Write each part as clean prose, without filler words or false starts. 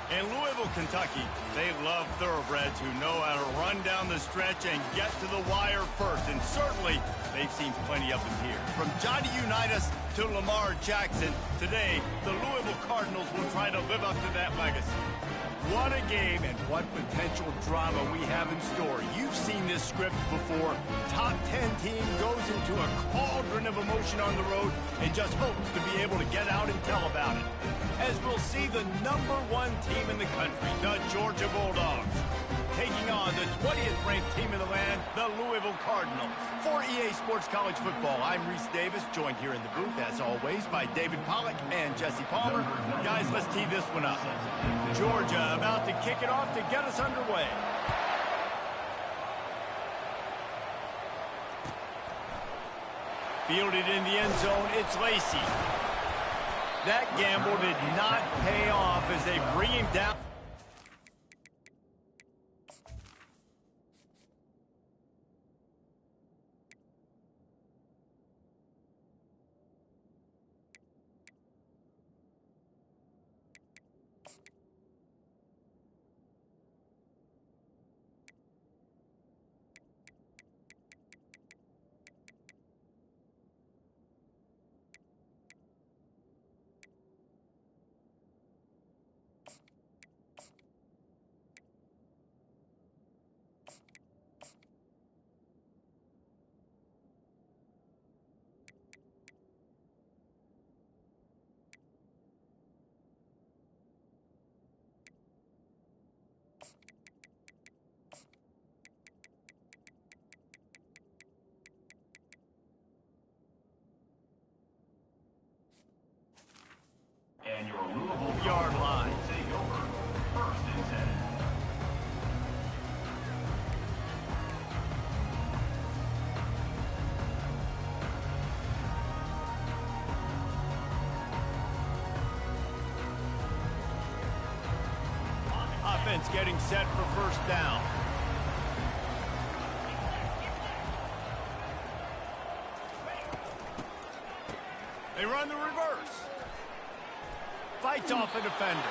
In Louisville, Kentucky, they love thoroughbreds who know how to run down the stretch and get to the wire first. And certainly, they've seen plenty of them here. From Johnny Unitas to Lamar Jackson, today, the Louisville Cardinals will try to live up to that legacy. What a game and what potential drama we have in store. You've seen this script before. Top 10 team goes into a cauldron of emotion on the road and just hopes to be able to get out and tell about it. As we'll see the #1 team in the country, the Georgia Bulldogs, taking on the 20th ranked team in the land, the Louisville Cardinals. For EA Sports College Football, I'm Reese Davis, joined here in the booth, as always, by David Pollack and Jesse Palmer. Guys, let's tee this one up. Georgia about to kick it off to get us underway. Fielded in the end zone, it's Lacey. That gamble did not pay off as they bring him down. And your Louisville yard line. Will take over. First and 10. Offense getting set for first down. They run the reverse. Fights off a defender.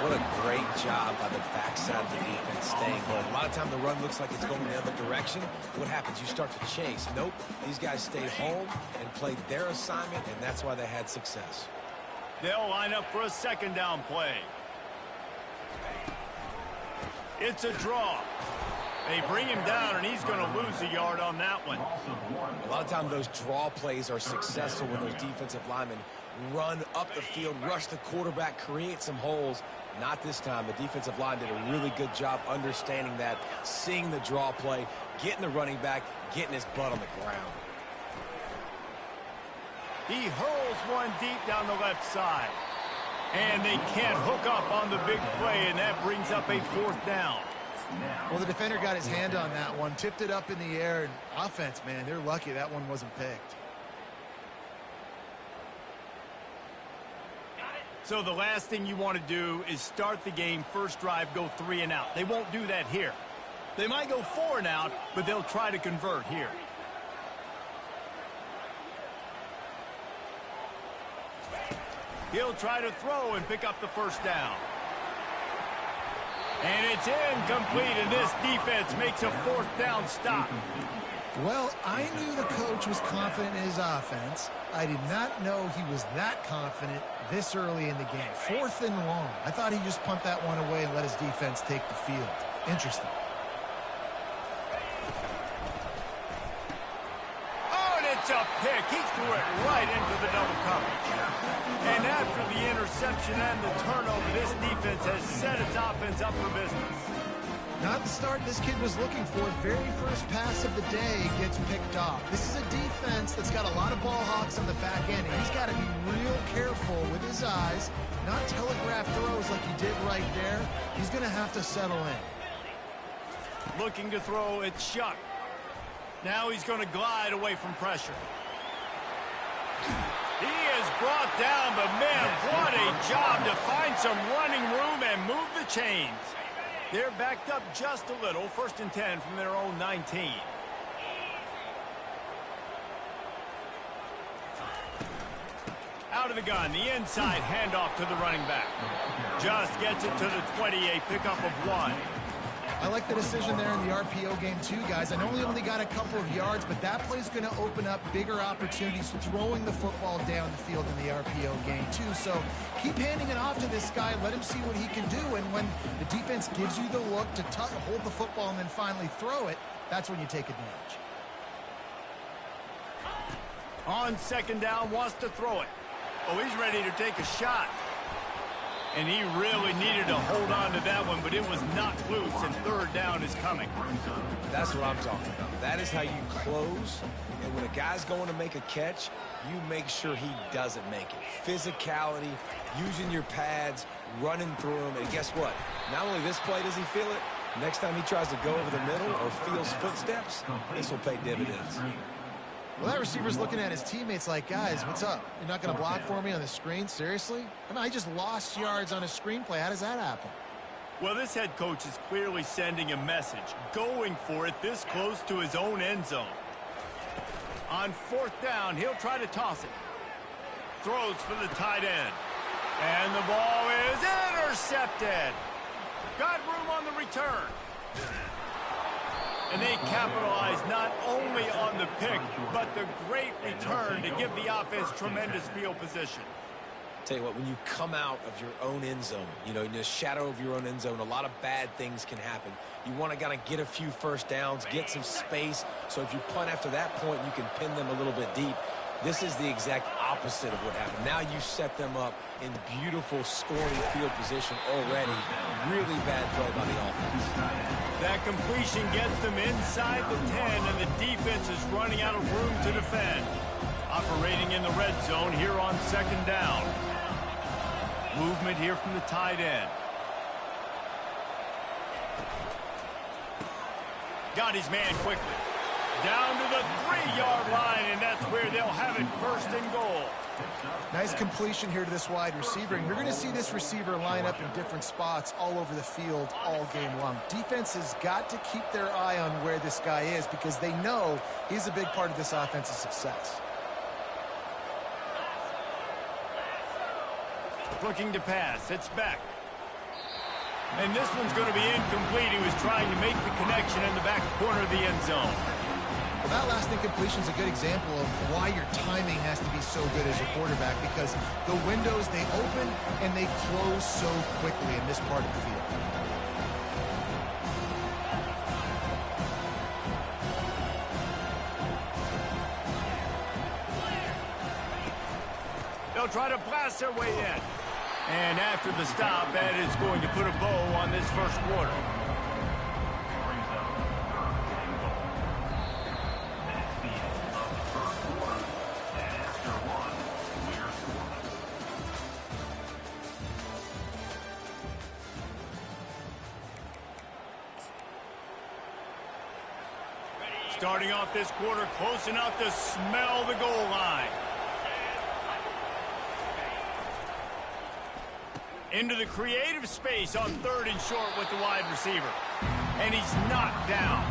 What a great job by the backside of the defense staying home. A lot of time the run looks like it's going the other direction. What happens? You start to chase. Nope. These guys stayed home and played their assignment, and that's why they had success. They'll line up for a second down play. It's a draw. They bring him down, and he's going to lose a yard on that one. A lot of times those draw plays are successful when those defensive linemen run up the field, rush the quarterback, create some holes. Not this time. The defensive line did a really good job understanding that, seeing the draw play, getting the running back, getting his butt on the ground. He hurls one deep down the left side. And they can't hook up on the big play, and that brings up a fourth down. Well, the defender got his hand on that one, tipped it up in the air, and offense, man, they're lucky that one wasn't picked. So the last thing you want to do is start the game, first drive, go 3 and out. They won't do that here. They might go 4 and out, but they'll try to convert here. He'll try to throw and pick up the first down. And it's incomplete, and this defense makes a fourth down stop. Well, I knew the coach was confident in his offense. I did not know he was that confident this early in the game. 4th and long. I thought he'd just punt that one away and let his defense take the field. Interesting. Oh, and it's a pick. He threw it right into the double coverage. And after the interception and the turnover, this defense has set its offense up for business. Not the start this kid was looking for. Very first pass of the day gets picked off. This is a defense that's got a lot of ball hawks on the back end, and he's got to be real careful with his eyes, not telegraph throws like he did right there. He's going to have to settle in. Looking to throw, it's Shuck. Now he's going to glide away from pressure. He is brought down, but man, what a job to find some running room and move the chains. They're backed up just a little. 1st and 10 from their own 19. Out out of the gun. The inside handoff to the running back. Just gets it to the 28, pickup of 1. I like the decision there in the RPO game too, guys. I know he only got a couple of yards, but that play's going to open up bigger opportunities throwing the football down the field in the RPO game too. So keep handing it off to this guy. Let him see what he can do. And when the defense gives you the look to hold the football and then finally throw it, that's when you take advantage. On second down, wants to throw it. Oh, he's ready to take a shot. And he really needed to hold on to that one, but it was knocked loose, and third down is coming. That's what I'm talking about. That is how you close. And when a guy's going to make a catch, you make sure he doesn't make it. Physicality, using your pads, running through him. And guess what? Not only this play does he feel it, next time he tries to go over the middle or feels footsteps, this will pay dividends. Well, that receiver's looking at his teammates like, guys, what's up? You're not going to block for me on the screen? Seriously? I mean, I just lost yards on a screenplay. How does that happen? Well, this head coach is clearly sending a message, going for it this close to his own end zone. On fourth down, he'll try to toss it. Throws for the tight end. And the ball is intercepted. Got room on the return. And they capitalize not only on the pick, but the great return to give the offense tremendous field position. Tell you what, when you come out of your own end zone, you know, in the shadow of your own end zone, a lot of bad things can happen. You want to kind of get a few first downs, get some space, so if you punt after that point, you can pin them a little bit deep. This is the exact opposite of what happened. Now you set them up in beautiful scoring field position already. Really bad play by the offense. That completion gets them inside the 10, and the defense is running out of room to defend. Operating in the red zone here on second down. Movement here from the tight end. Got his man quickly. Down to the 3-yard line, and that's where they'll have it, first and goal. Nice completion here to this wide receiver, and you're going to see this receiver line up in different spots all over the field all game long. Defense has got to keep their eye on where this guy is because they know he's a big part of this offense's success. Looking to pass. It's back. And this one's going to be incomplete. He was trying to make the connection in the back corner of the end zone. Well, that last incompletion is a good example of why your timing has to be so good as a quarterback, because the windows, they open and they close so quickly in this part of the field. They'll try to blast their way in. And after the stop, that is going to put a bow on this first quarter. Starting off this quarter close enough to smell the goal line. Into the creative space on third and short with the wide receiver. And he's knocked down.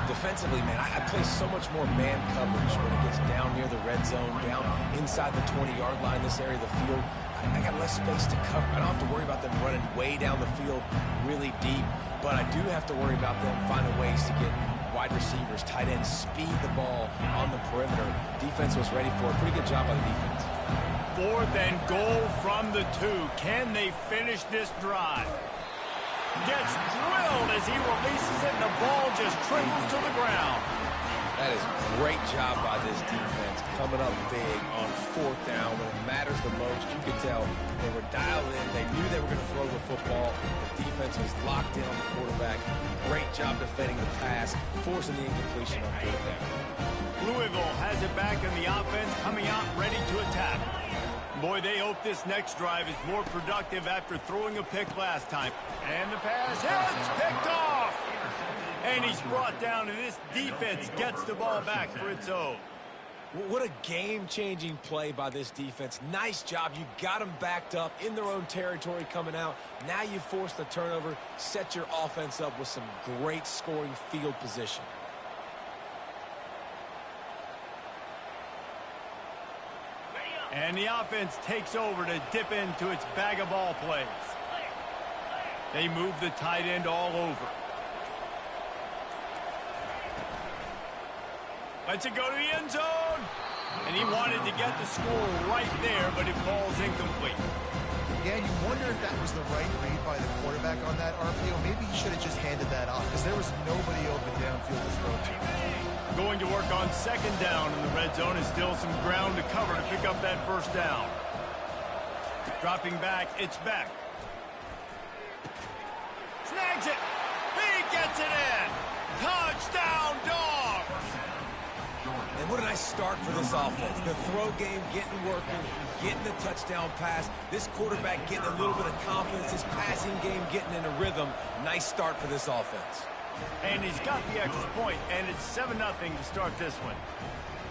Defensively, man, I play so much more man coverage when it gets down near the red zone, down inside the 20-yard line, this area of the field. I got less space to cover. I don't have to worry about them running way down the field really deep, but I do have to worry about them finding ways to get wide receivers, tight ends, speed the ball on the perimeter. Defense was ready for it. Pretty good job by the defense. Fourth and goal from the 2. Can they finish this drive? Gets drilled as he releases it, and the ball just triples to the ground. That is a great job by this defense, coming up big on fourth down when it matters the most. You could tell they were dialed in. They knew they were going to throw the football. The defense was locked in on the quarterback. Great job defending the pass, forcing the incompletion on fourth down. Louisville has it back, and the offense coming out ready to attack. Boy, they hope this next drive is more productive after throwing a pick last time. And the pass hits, picked off. And he's brought down, and this defense gets the ball back for its own. What a game-changing play by this defense. Nice job. You got them backed up in their own territory coming out. Now you force the turnover, set your offense up with some great scoring field position. And the offense takes over to dip into its bag of ball plays. They move the tight end all over. Lets it go to the end zone. And he wanted to get the score right there, but it falls incomplete. Yeah, you wonder if that was the right read by the quarterback on that RPO. Maybe he should have just handed that off because there was nobody open downfield to throw to. Going to work on second down in the red zone is still some ground to cover to pick up that first down. Dropping back, it's back. Snags it. He gets it in. Touchdown, Dogs. And what a nice start for this offense. The throw game getting working, getting the touchdown pass. This quarterback getting a little bit of confidence. His passing game getting in a rhythm. Nice start for this offense. And he's got the extra point, and it's 7-0 to start this one.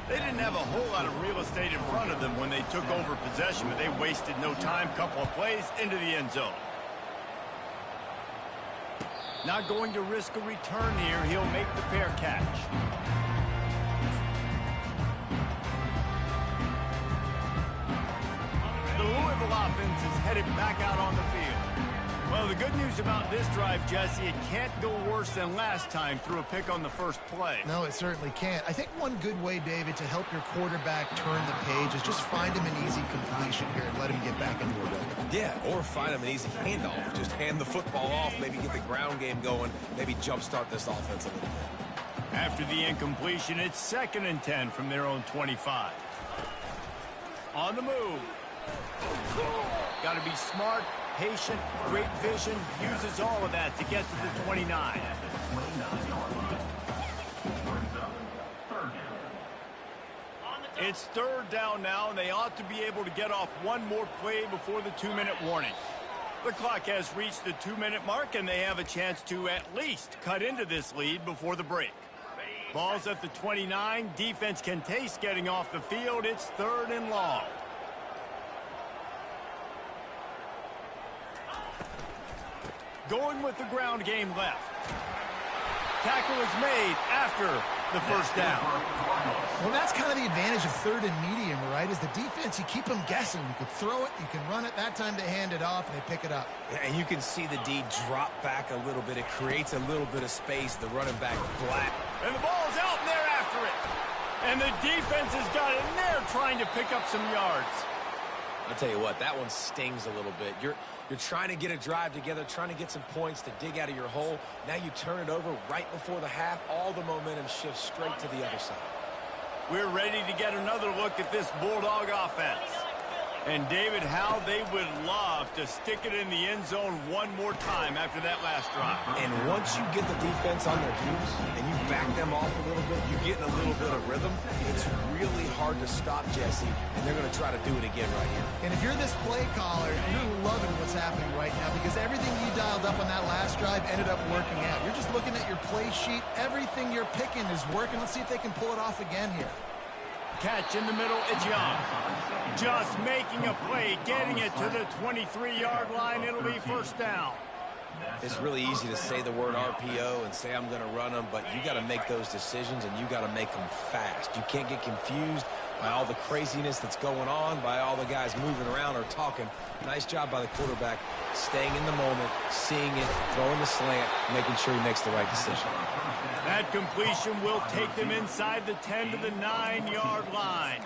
They didn't have a whole lot of real estate in front of them when they took over possession, but they wasted no time. Couple of plays into the end zone. Not going to risk a return here. He'll make the fair catch. The Louisville offense is headed back out on the field. Well, the good news about this drive, Jesse, it can't go worse than last time through a pick on the first play. No, it certainly can't. I think one good way, David, to help your quarterback turn the page is just find him an easy completion here and let him get back into a rhythm. Yeah, or find him an easy handoff. Just hand the football off, maybe get the ground game going, maybe jumpstart this offense a little bit. After the incompletion, it's 2nd and 10 from their own 25. On the move. Got to be smart, patient, great vision, uses all of that to get to the 29. It's 3rd down now, and they ought to be able to get off one more play before the 2-minute warning. The clock has reached the 2-minute mark, and they have a chance to at least cut into this lead before the break. Ball's at the 29. Defense can taste getting off the field. It's 3rd and long. Going with the ground game left. Tackle is made after the first down. Well, that's kind of the advantage of 3rd and medium, right? Is the defense, you keep them guessing. You can throw it, you can run it. That time they hand it off, and they pick it up. And you can see the D drop back a little bit. It creates a little bit of space. The running back flat. And the ball's out, and they're after it. And the defense has got in there trying to pick up some yards. I'll tell you what, that one stings a little bit. You're trying to get a drive together, trying to get some points to dig out of your hole. Now you turn it over right before the half. All the momentum shifts straight to the other side. We're ready to get another look at this Bulldog offense. And, David, how they would love to stick it in the end zone one more time after that last drive. And once you get the defense on their heels and you back them off a little bit, you get in a little bit of rhythm, it's really hard to stop, Jesse, and they're going to try to do it again right here. And if you're this play caller, you're loving what's happening right now because everything you dialed up on that last drive ended up working out. You're just looking at your play sheet. Everything you're picking is working. Let's see if they can pull it off again here. Catch in the middle, it's Young. Just making a play, getting it to the 23-yard line. It'll be first down. It's really easy to say the word RPO and say I'm going to run them, but you got to make those decisions and you got to make them fast. You can't get confused by all the craziness that's going on, by all the guys moving around or talking. Nice job by the quarterback, staying in the moment, seeing it, throwing the slant, making sure he makes the right decision. That completion will take them inside the 10 to the 9-yard line.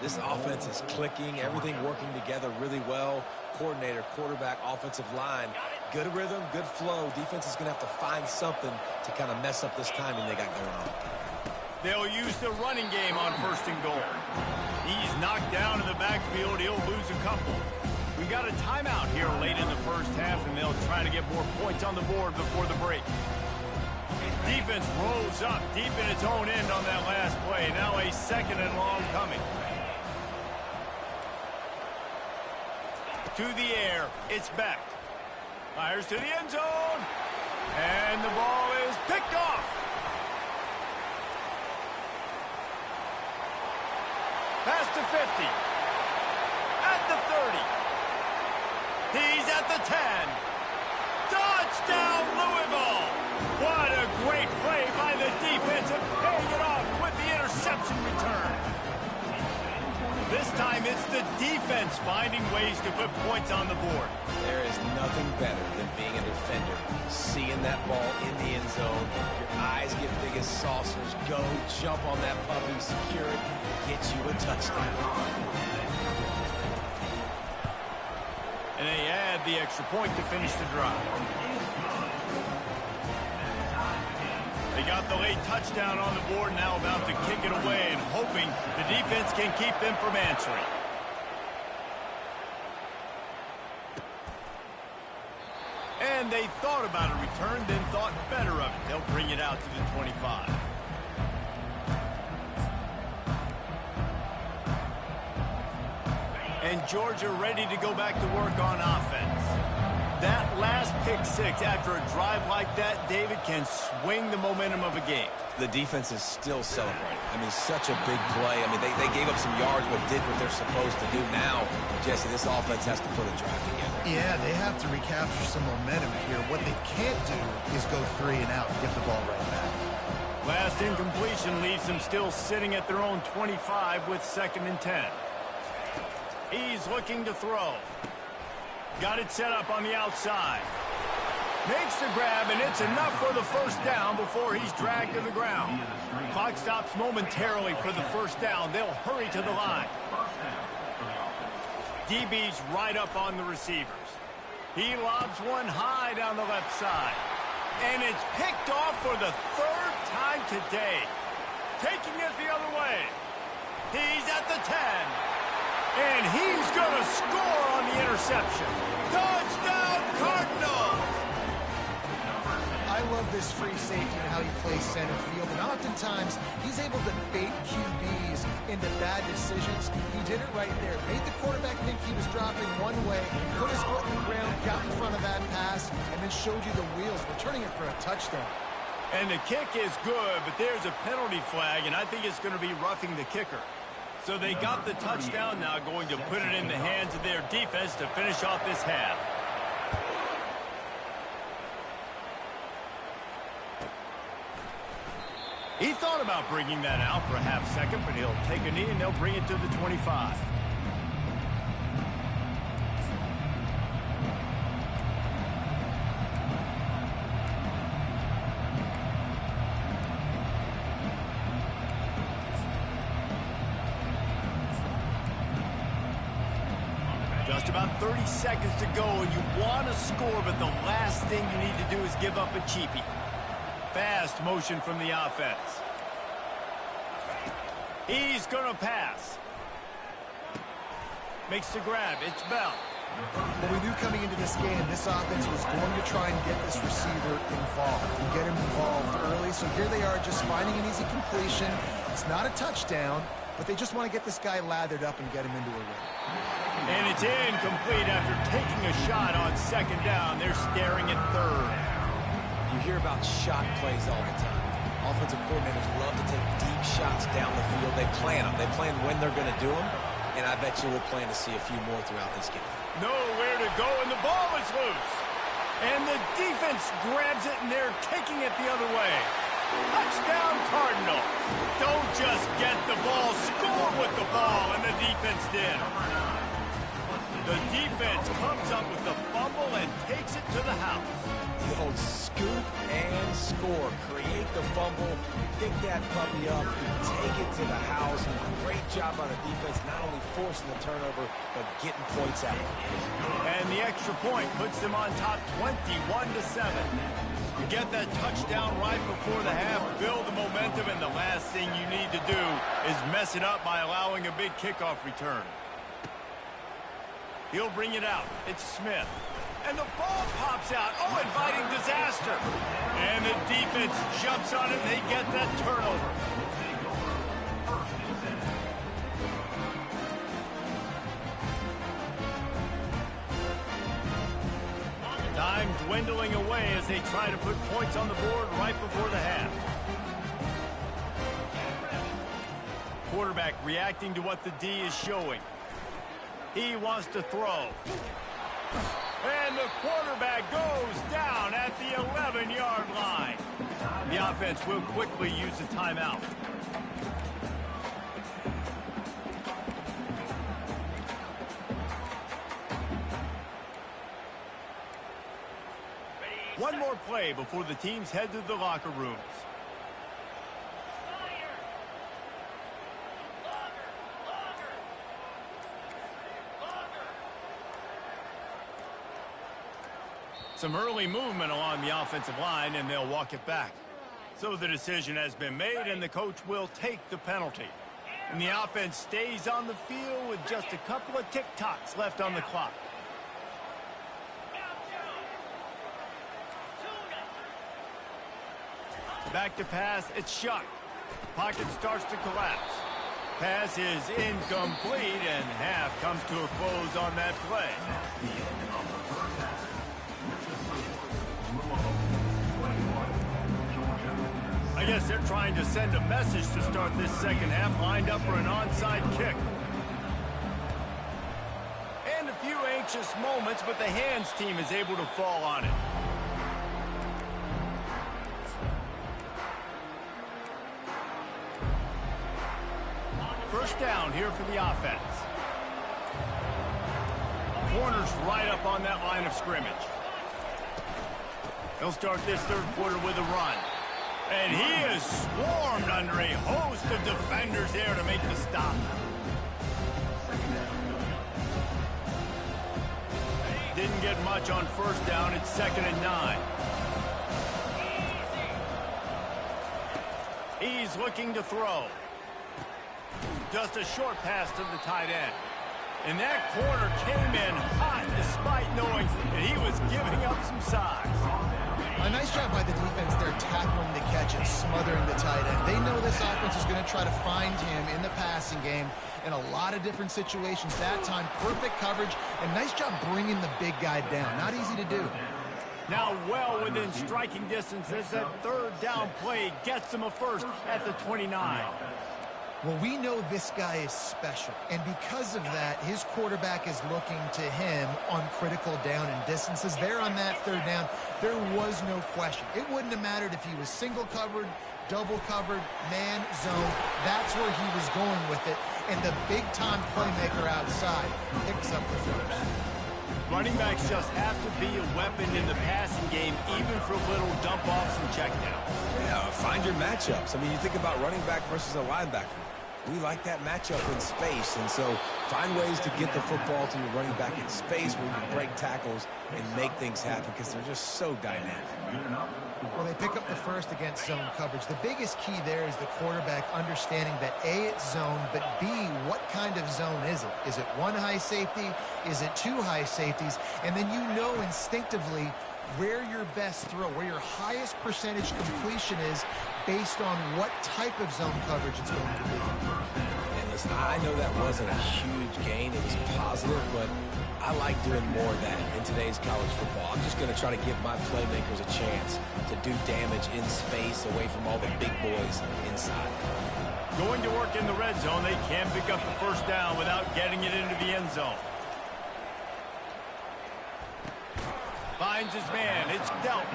This offense is clicking, everything working together really well. Coordinator, quarterback, offensive line, good rhythm, good flow. Defense is going to have to find something to kind of mess up this timing they got going on. They'll use the running game on 1st and goal. He's knocked down in the backfield. He'll lose a couple. We got a timeout here late in the first half, and they'll try to get more points on the board before the break. Defense rolls up deep in its own end on that last play. Now a 2nd and long coming. To the air, it's back. Fires to the end zone. And the ball is picked off. Past the 50. At the 30. He's at the 10. Touchdown, Louisville. What a great play by the defense and paying it off with the interception return. This time it's the defense finding ways to put points on the board. There is nothing better than being a defender. Seeing that ball in the end zone, your eyes get big as saucers. Go, jump on that puppy, secure it, get you a touchdown. And they add the extra point to finish the drive. They got the late touchdown on the board, now about to kick it away and hoping the defense can keep them from answering. And they thought about a return, then thought better of it. They'll bring it out to the 25. And Georgia ready to go back to work on offense. That last pick six after a drive like that, David, can swing the momentum of a game. The defense is still celebrating. I mean, such a big play. I mean, they gave up some yards but did what they're supposed to do. Now, Jesse, this offense has to put a drive together. Yeah, they have to recapture some momentum here. What they can't do is go 3 and out and get the ball right back. Last incompletion leaves them still sitting at their own 25 with 2nd and 10. He's looking to throw. Got it set up on the outside. Makes the grab, and it's enough for the first down before he's dragged to the ground. Clock stops momentarily for the first down. They'll hurry to the line. DB's right up on the receivers. He lobs one high down the left side. And it's picked off for the 3rd time today. Taking it the other way. He's at the 10. And he's going to score on the interception. Touchdown, Cardinals! I love this free safety and how he plays center field. And oftentimes, he's able to bait QBs into bad decisions. He did it right there. Made the quarterback think he was dropping one way, put his foot in the ground, got in front of that pass, and then showed you the wheels, returning it for a touchdown. And the kick is good, but there's a penalty flag, and I think it's going to be roughing the kicker. So they got the touchdown, now going to put it in the hands of their defense to finish off this half. He thought about bringing that out for a half second, but he'll take a knee and they'll bring it to the 25. Just about 30 seconds to go, and you want to score, but the last thing you need to do is give up a cheapie. Fast motion from the offense. He's going to pass. Makes the grab. It's Bell. Well, we knew coming into this game, this offense was going to try and get this receiver involved and get him involved early. So here they are just finding an easy completion. It's not a touchdown, but they just want to get this guy lathered up and get him into a win. And it's incomplete after taking a shot on 2nd down. They're staring at 3rd. You hear about shot plays all the time. Offensive coordinators love to take deep shots down the field. They plan them. They plan when they're going to do them. And I bet you we'll plan to see a few more throughout this game. Nowhere to go, and the ball is loose. And the defense grabs it, and they're taking it the other way. Touchdown, Cardinals. Don't just get the ball, score with the ball, and the defense did. The defense comes up with the fumble and takes it to the house. The old scoop and score. Create the fumble, pick that puppy up, take it to the house. Great job on the defense, not only forcing the turnover, but getting points out. And the extra point puts them on top 21-7. You get that touchdown right before the half, build the momentum, and the last thing you need to do is mess it up by allowing a big kickoff return. He'll bring it out. It's Smith. And the ball pops out. Oh, inviting disaster. And the defense jumps on it, and they get that turnover. Time dwindling away as they try to put points on the board right before the half. Quarterback reacting to what the D is showing. He wants to throw. And the quarterback goes down at the 11-yard line. The offense will quickly use a timeout. one more play before the teams head to the locker rooms. Some early movement along the offensive line, and they'll walk it back. So the decision has been made, and the coach will take the penalty. And the offense stays on the field with just a couple of tick-tocks left on the clock. Back to pass, it's shut. Pocket starts to collapse. Pass is incomplete, and half comes to a close on that play. I guess they're trying to send a message to start this second half, lined up for an onside kick. And a few anxious moments, but the hands team is able to fall on it. First down here for the offense. Corners right up on that line of scrimmage. They'll start this third quarter with a run. And he is swarmed under a host of defenders there to make the stop. Didn't get much on first down. It's 2nd and 9. He's looking to throw. Just a short pass to the tight end. And that corner came in hot despite knowing that he was giving up some size. A nice job by the defense there, tackling the catch and smothering the tight end. They know this offense is going to try to find him in the passing game in a lot of different situations. That time, perfect coverage, and nice job bringing the big guy down. Not easy to do. Now well within striking distance as that third down play gets him a first at the 29. Well, we know this guy is special, and because of that, his quarterback is looking to him on critical down and distances. There on that third down, there was no question. It wouldn't have mattered if he was single covered, double covered, man, zone. That's where he was going with it, and the big-time playmaker outside picks up the first. Running backs just have to be a weapon in the passing game, even for little dump-offs and checkdowns. Yeah, find your matchups. I mean, you think about running back versus a linebacker. We like that matchup in space, and so find ways to get the football to your running back in space where you can break tackles and make things happen because they're just so dynamic. Well, they pick up the first against zone coverage. The biggest key there is the quarterback understanding that A, it's zone, but B, what kind of zone is it? Is it one high safety? Is it two high safeties? And then you know instinctively where your best throw, where your highest percentage completion is based on what type of zone coverage it's going to be. And listen, I know that wasn't a huge gain. It was positive, but I like doing more of that in today's college football. I'm just going to try to give my playmakers a chance to do damage in space away from all the big boys inside. Going to work in the red zone, they can pick up the first down without getting it into the end zone. Finds his man, it's dealt.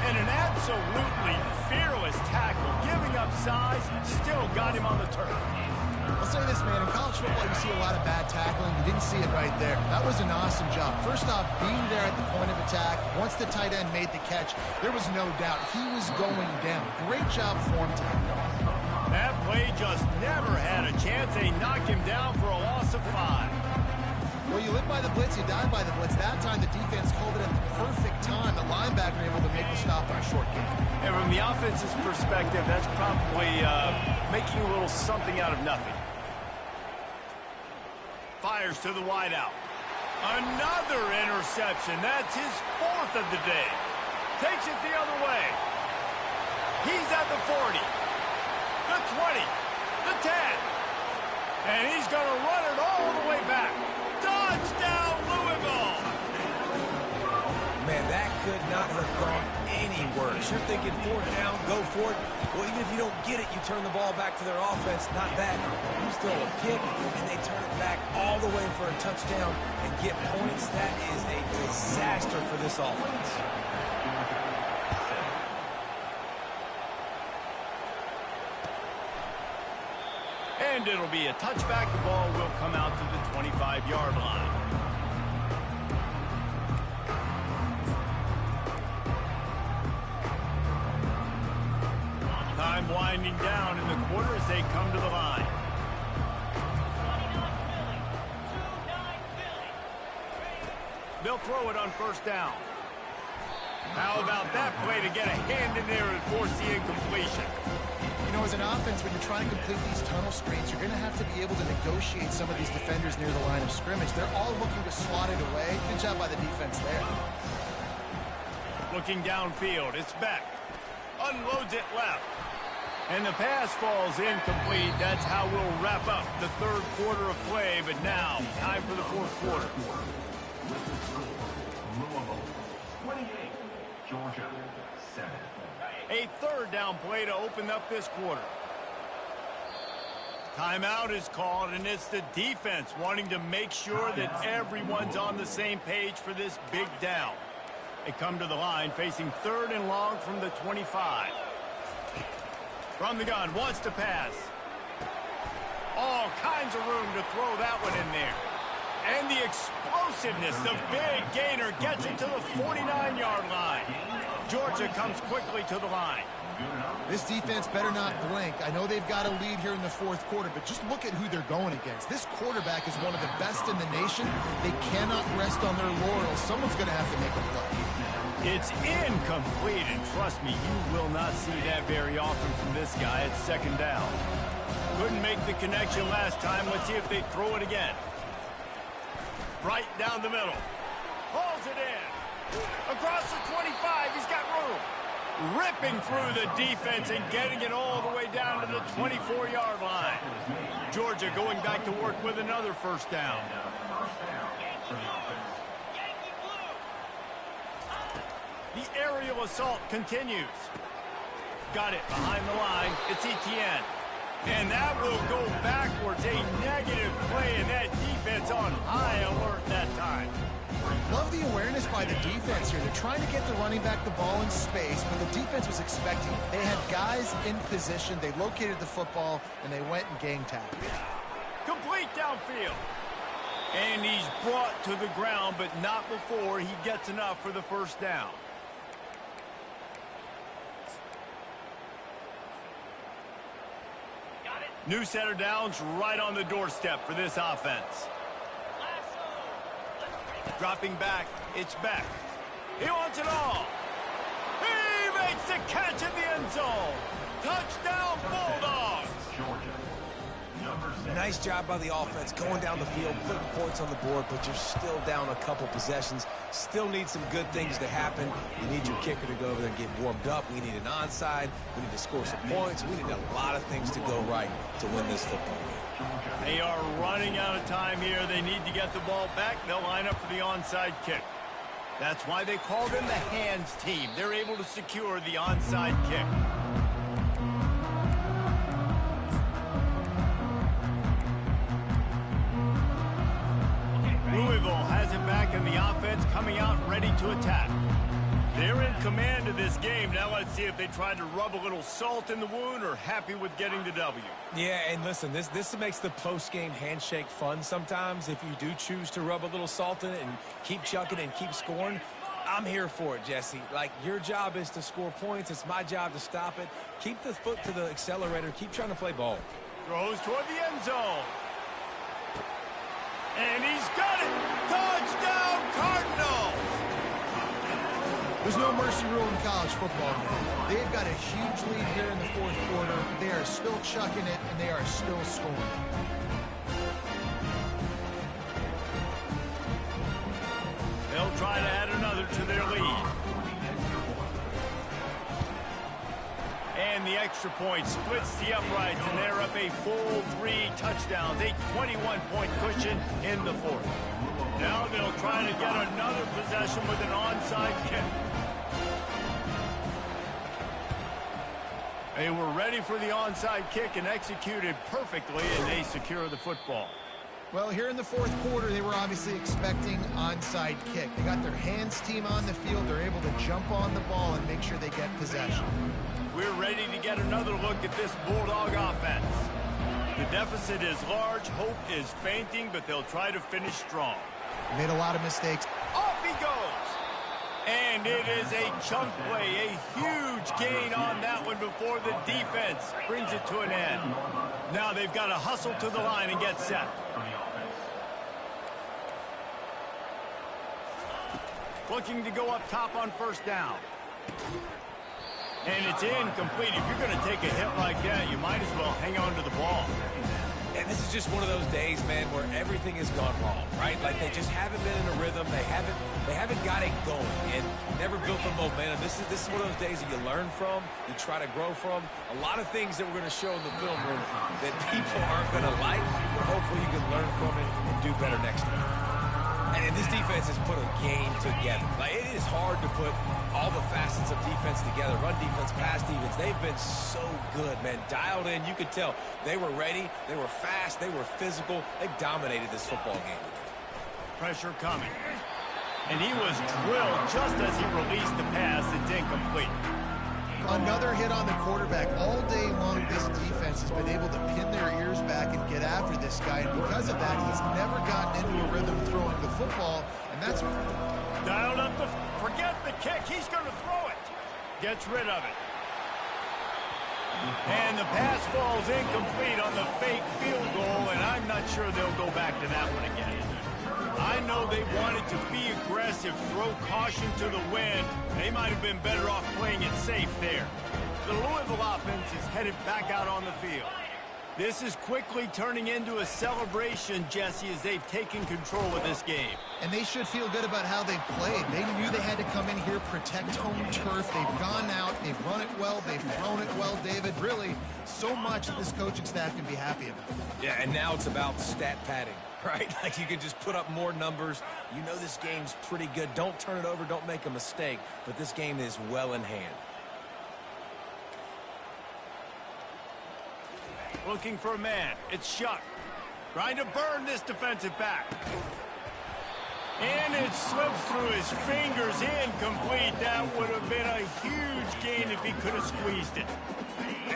And an absolutely fearless tackle, giving up size, still got him on the turf. I'll say this, man, in college football you see a lot of bad tackling. You didn't see it right there. That was an awesome job. First off, being there at the point of attack, once the tight end made the catch, there was no doubt he was going down. Great job for him today. That play just never had a chance. They knocked him down for a loss of 5. Well, you live by the blitz, you die by the blitz. That time the defense called it at the perfect time. The linebacker able to make the stop on a short kick. And from the offense's perspective, that's probably making a little something out of nothing. Fires to the wideout. Another interception. That's his 4th of the day. Takes it the other way. He's at the 40, the 20, the 10. And he's going to run it all the way back. Touchdown, Louisville! Man, that could not have gone any worse. You're thinking 4th down, go for it. Well, even if you don't get it, you turn the ball back to their offense. Not that. You throw a pick, and they turn it back all the way for a touchdown and get points. That is a disaster for this offense. And it'll be a touchback. The ball will come out to the 25-yard line. winding down in the quarter as they come to the line. They'll throw it on first down. How about that play to get a hand in there and force the incompletion? You know, as an offense, when you're trying to complete these tunnel screens, you're going to have to be able to negotiate some of these defenders near the line of scrimmage. They're all looking to slot it away. Good job by the defense there. Looking downfield, it's Beck. Unloads it left. And the pass falls incomplete. That's how we'll wrap up the third quarter of play. But now, time for the fourth quarter. Louisville 28, Georgia 7. A third down play to open up this quarter. Timeout is called, and it's the defense wanting to make sure that everyone's on the same page for this big down. They come to the line facing third and long from the 25. From the gun, wants to pass. All kinds of room to throw that one in there. And the explosiveness, the big gainer gets it to the 49-yard line. Georgia comes quickly to the line. This defense better not blink. I know they've got a lead here in the fourth quarter, but just look at who they're going against. This quarterback is one of the best in the nation. They cannot rest on their laurels. Someone's going to have to make a play. It's incomplete, and trust me, you will not see that very often from this guy. It's second down. Couldn't make the connection last time. Let's see if they throw it again. Right down the middle. Hauls it in. Across the 25, he's got room. Ripping through the defense and getting it all the way down to the 24-yard line. Georgia going back to work with another first down. The aerial assault continues. Got it behind the line. It's Etienne. And that will go backwards. A negative play, and that defense on high alert that time. Love the awareness by the defense here. They're trying to get the running back the ball in space, but the defense was expecting. They had guys in position. They located the football, and they went and gang tagged. Complete downfield. And he's brought to the ground, but not before he gets enough for the first down. New set of downs right on the doorstep for this offense. Dropping back, it's Beck. He wants it all. He makes the catch in the end zone. Touchdown, Bulldogs. Nice job by the offense going down the field, putting points on the board, but you're still down a couple possessions. Still need some good things to happen. You need your kicker to go over there and get warmed up. We need an onside. We need to score some points. We need a lot of things to go right to win this football game. They are running out of time here. They need to get the ball back. They'll line up for the onside kick. That's why they call them the hands team. They're able to secure the onside kick. Louisville has it back in the offense, coming out ready to attack. They're in command of this game. Now let's see if they try to rub a little salt in the wound or happy with getting the W. Yeah, and listen, this makes the post-game handshake fun sometimes. If you do choose to rub a little salt in it and keep chucking and keep scoring, I'm here for it, Jesse. Like, your job is to score points. It's my job to stop it. Keep the foot to the accelerator. Keep trying to play ball. Throws toward the end zone. And he's got it! Touchdown, Cardinals! There's no mercy rule in college football. They've got a huge lead here in the fourth quarter. They are still chucking it, and they are still scoring. They'll try to add another to their lead. And the extra point splits the uprights, and they're up a full 3 touchdowns, a 21-point cushion in the fourth. Now they'll try to get another possession with an onside kick. They were ready for the onside kick and executed perfectly, and they secure the football. Well, here in the fourth quarter, they were obviously expecting onside kick. They got their hands team on the field. They're able to jump on the ball and make sure they get possession. We're ready to get another look at this Bulldog offense. The deficit is large, hope is fainting, but they'll try to finish strong. Made a lot of mistakes. Off he goes. And it is a chunk play, a huge gain on that one before the defense brings it to an end. Now they've got to hustle to the line and get set. Looking to go up top on first down. And it's incomplete. If you're going to take a hit like that, you might as well hang on to the ball. And this is just one of those days, man, where everything has gone wrong, right? Like they just haven't been in a rhythm. They haven't got it going and never built the momentum. This is one of those days that you learn from, you try to grow from. A lot of things that we're going to show in the film room that people aren't going to like, but hopefully you can learn from it and do better next time. And this defense has put a game together. Like, it is hard to put all the facets of defense together. Run defense, pass defense. They've been so good, man. Dialed in. You could tell they were ready. They were fast. They were physical. They dominated this football game. Pressure coming. And he was drilled just as he released the pass. It's incomplete. Another hit on the quarterback. All day long, this defense has been able to pin their ears back and get after this guy. And because of that, he's never gotten into a rhythm throwing the football. And that's... Dialed up the... Forget the kick. He's going to throw it. Gets rid of it. And the pass falls incomplete on the fake field goal. And I'm not sure they'll go back to that one again. I know they wanted to be aggressive, throw caution to the wind. They might have been better off playing it safe there. The Louisville offense is headed back out on the field. This is quickly turning into a celebration, Jesse, as they've taken control of this game. And they should feel good about how they've played. They knew they had to come in here, protect home turf. They've gone out, they've run it well, they've thrown it well, David. Really, so much that this coaching staff can be happy about. Yeah, and now it's about stat padding, right? Like you can just put up more numbers. You know this game's pretty good. Don't turn it over, don't make a mistake. But this game is well in hand. Looking for a man. It's Shuck. Trying to burn this defensive back. And it slips through his fingers. Incomplete. That would have been a huge gain if he could have squeezed it.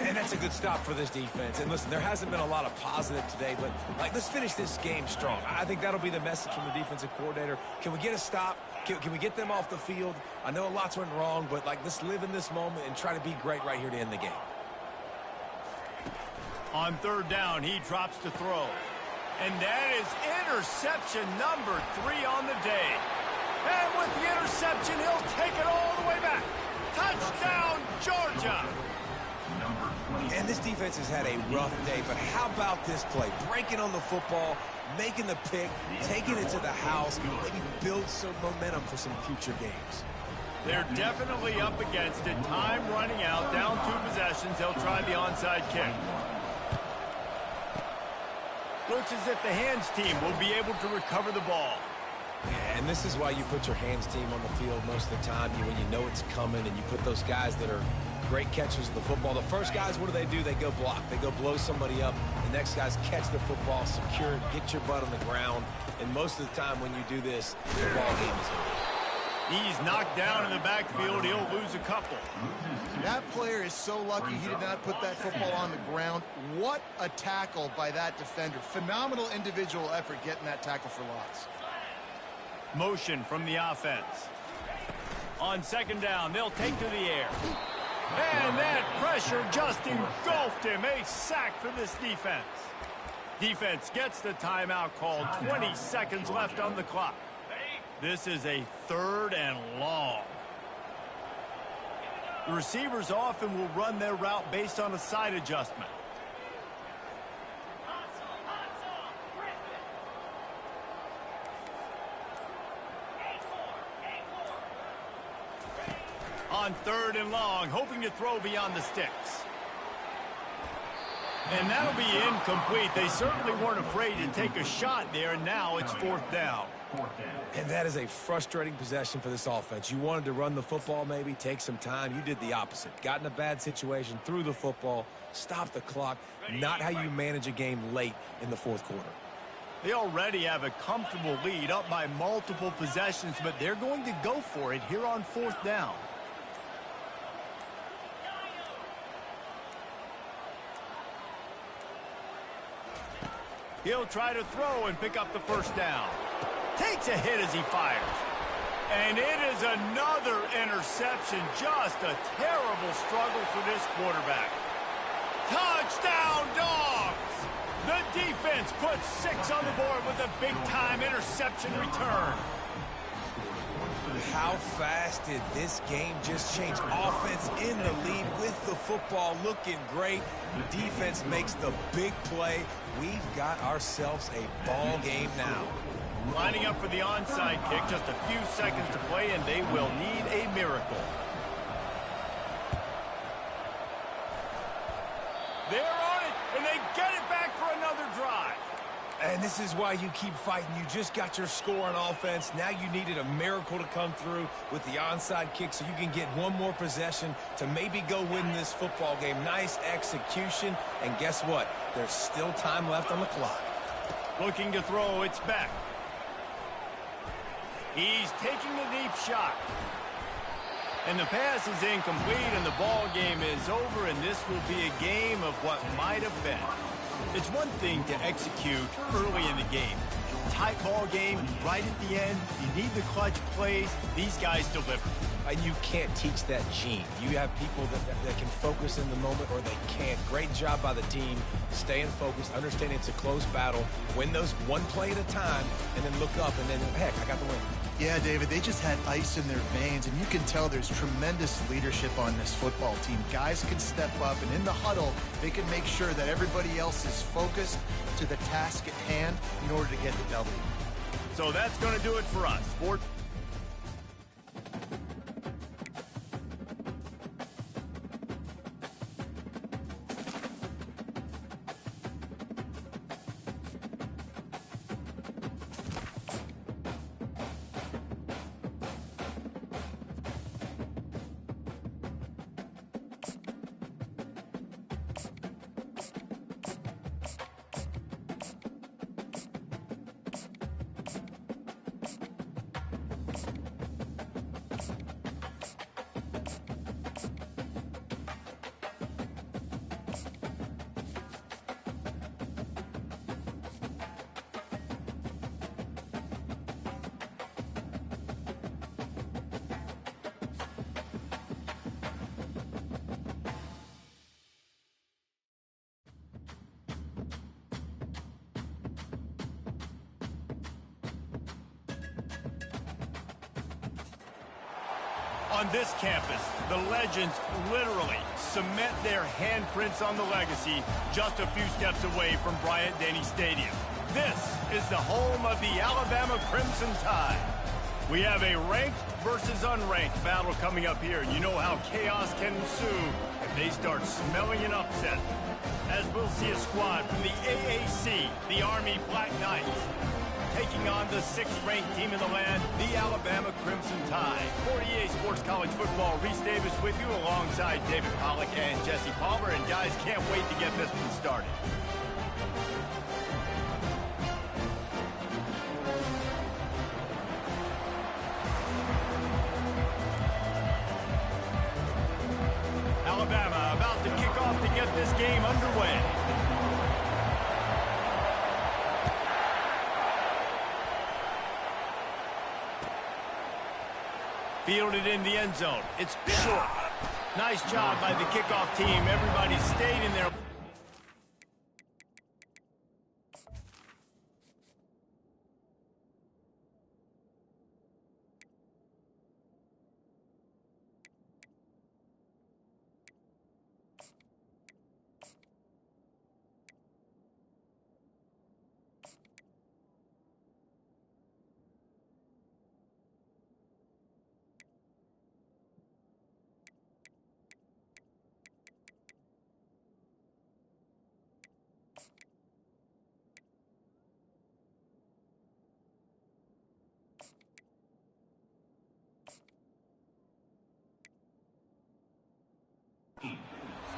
And that's a good stop for this defense. And listen, there hasn't been a lot of positive today, but like let's finish this game strong. I think that'll be the message from the defensive coordinator. Can we get a stop? Can we get them off the field? I know a lot's went wrong, but like let's live in this moment and try to be great right here to end the game. On third down, he drops to throw. And that is interception number 3 on the day. And with the interception, he'll take it all the way back. Touchdown, Georgia! And this defense has had a rough day, but how about this play? Breaking on the football, making the pick, taking it to the house, maybe build some momentum for some future games. They're definitely up against it. Time running out, down 2 possessions. They'll try the onside kick. Looks as if the hands team will be able to recover the ball. Yeah, and this is why you put your hands team on the field most of the time. When you know it's coming and you put those guys that are great catchers of the football. The first guys, what do? They go block. They go blow somebody up. The next guys catch the football, secure it, get your butt on the ground. And most of the time when you do this, the ball game is over. He's knocked down in the backfield. He'll lose a couple. That player is so lucky he did not put that football on the ground. What a tackle by that defender. Phenomenal individual effort getting that tackle for loss. Motion from the offense. On second down, they'll take to the air. And that pressure just engulfed him. A sack for this defense. Defense gets the timeout called. 20 seconds left on the clock. This is a 3rd and long. The receivers often will run their route based on a side adjustment. On 3rd and long, hoping to throw beyond the sticks. And that'll be incomplete. They certainly weren't afraid to take a shot there, and now it's 4th down. And that is a frustrating possession for this offense. You wanted to run the football, maybe take some time. You did the opposite. Got in a bad situation, threw the football, stopped the clock. Not how you manage a game late in the 4th quarter. They already have a comfortable lead, up by multiple possessions, but they're going to go for it here on 4th down. He'll try to throw and pick up the first down. Takes a hit as he fires. And it is another interception. Just a terrible struggle for this quarterback. Touchdown, Dogs! The defense puts 6 on the board with a big-time interception return. How fast did this game just change? Offense in the lead with the football looking great. Defense makes the big play. We've got ourselves a ball game now. Lining up for the onside kick, just a few seconds to play, and they will need a miracle. They're on it, and they get it back for another drive. And this is why you keep fighting. You just got your score on offense. Now you needed a miracle to come through with the onside kick so you can get one more possession to maybe go win this football game. Nice execution. And guess what? There's still time left on the clock. Looking to throw, it's back. He's taking a deep shot. And the pass is incomplete, and the ball game is over, and this will be a game of what might have been. It's one thing to execute early in the game. Tight ball game, right at the end. You need the clutch plays. These guys deliver. And you can't teach that gene. You have people that can focus in the moment or they can't. Great job by the team, staying focused, understanding it's a close battle, win those one play at a time, and then look up, and then, heck, I got the win. Yeah, David, they just had ice in their veins, and you can tell there's tremendous leadership on this football team. Guys can step up, and in the huddle, they can make sure that everybody else is focused to the task at hand in order to get the W. So that's going to do it for us. On this campus, the legends literally cement their handprints on the legacy just a few steps away from Bryant-Denny Stadium. This is the home of the Alabama Crimson Tide. We have a ranked versus unranked battle coming up here. You know how chaos can ensue if they start smelling an upset. As we'll see a squad from the AAC, the Army Black Knights, taking on the 6th-ranked team in the land, the Alabama Crimson Tide. 48 Sports College Football, Reese Davis with you alongside David Pollack and Jesse Palmer. And guys, can't wait to get this one started. Alabama about to kick off to get this game underway. Fielded in the end zone. It's short. Nice job by the kickoff team. Everybody stayed in there.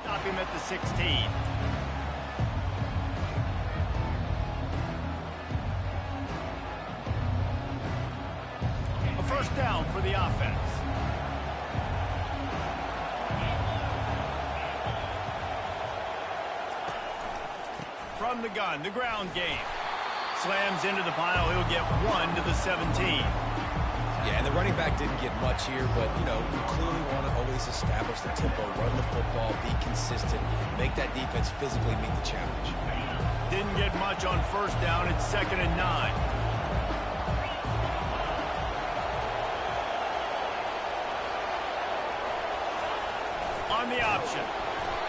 Stop him at the 16. A first down for the offense. From the gun, the ground game. Slams into the pile. He'll get 1 to the 17. Yeah, and the running back didn't get much here, but, you know, you clearly want to always establish the tempo, run the football, be consistent, make that defense physically meet the challenge. Didn't get much on first down. It's 2nd and 9. On the option.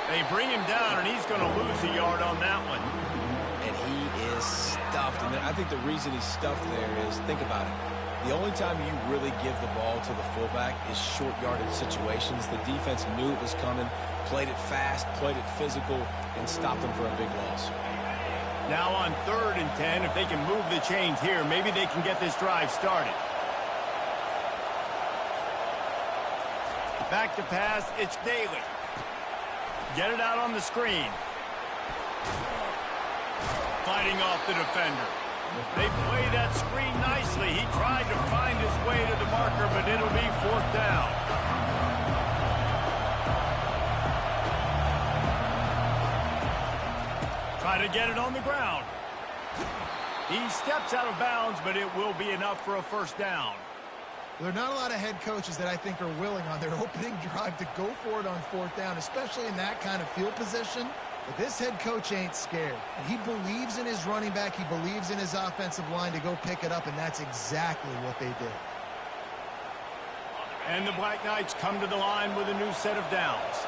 They bring him down, and he's going to lose a yard on that one. And he is stuffed. And I think the reason he's stuffed there is, think about it. The only time you really give the ball to the fullback is short yardage situations. The defense knew it was coming, played it fast, played it physical, and stopped them for a big loss. Now on 3rd and 10, if they can move the chains here, maybe they can get this drive started. Back to pass, it's Daly. Get it out on the screen. Fighting off the defender. They play that screen nicely. He tried to find his way to the marker, but it'll be 4th down. Try to get it on the ground. He steps out of bounds, but it will be enough for a 1st down. There are not a lot of head coaches that I think are willing on their opening drive to go for it on 4th down, especially in that kind of field position. But this head coach ain't scared. He believes in his running back. He believes in his offensive line to go pick it up, and that's exactly what they did. And the Black Knights come to the line with a new set of downs.